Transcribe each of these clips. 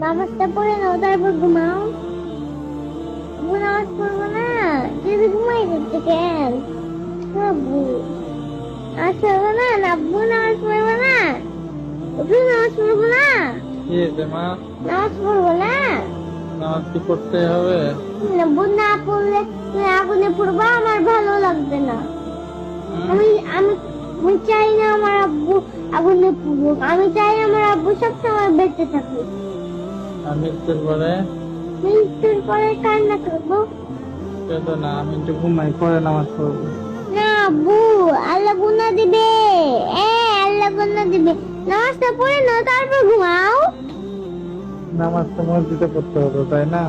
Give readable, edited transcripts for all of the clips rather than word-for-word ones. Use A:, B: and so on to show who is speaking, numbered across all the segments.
A: নামাজটা পড়ে নাও তারপর ঘুমাও। আব্বু নামাজ পড়বো না, যদি ঘুমাই যাচ্ছে কেন? আব্বু নামাজ পড়বো না, আব্বু নামাজ পড়বো না, আব্বু নামাজ পড়বো না,
B: কি হয়েছে মা?
A: নামাজ পড়বো না।
B: নামাজ কি পড়তে হবে?
A: আব্বু না পড়লে তুমি আগুনে পড়বা, আমার ভালো লাগবে না। আমি আমি আমি চাই না আমার আব্বু আগুনে পড়ুক, আমি চাই আমার আব্বু সবসময় বেঁচে থাকুক।
B: আমি একটু পরে
A: মৃত্যুর পরে কান্না করবো
B: কেঁদো না, আমি একটু ঘুমাই, পরে নামাজ পড়বো।
A: না আব্বু, আল্লাহ গুনাহ দিবে। আল্লাহ গুনাহ দিবে। নামাজটা পড়ে নাও তারপর ঘুমাও।
B: নামাজ তো মসজিদে পড়তে হতো, তাই না?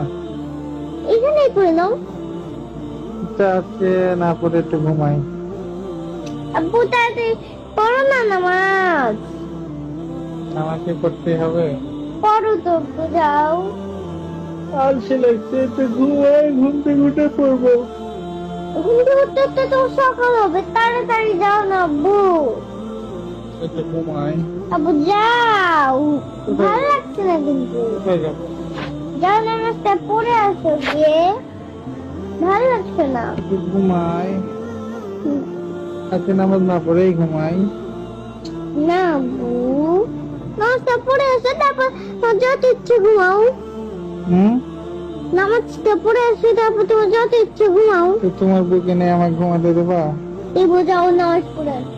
A: এখানেই পড়ে নাও।
B: ইচ্ছা আছে না, পড়ে একটু ঘুমাই।
A: আব্বু তাড়াতাড়ি পড়ো না নামাজ।
B: নামাজ কি পড়তে হবে?
A: পড়ো তো আব্বু, যাও।
B: আলসে লাগছে, একটু ঘুমাই, ঘুম থেকে উঠে পড়বো।
A: ঘুম থেকে উঠতে উঠতে তো সকাল হবে, তাড়াতাড়ি যাও না আব্বু।
B: একটু ঘুমাই।
A: আব্বু যাও, ভালো লাগছে না কিন্তু।
B: কোথায় যাবো?
A: যাও নামাজটা পড়ে আসো গিয়ে, ভালো লাগছে না।
B: একটু ঘুমাই। আজকে নামাজ না পড়েই ঘুমাই।
A: না আব্বু, নামাজটা পড়ে আসো তারপর তোমার যত ইচ্ছে ঘুমাও। নামাজটা পড়ে আসো তারপর তোমার যত ইচ্ছে ঘুমাও।
B: তো তোমার বুকে নিয়ে আমাকে ঘুমাতে দেবা?
A: এই বোঝাও নামাজ পড়ে আসো।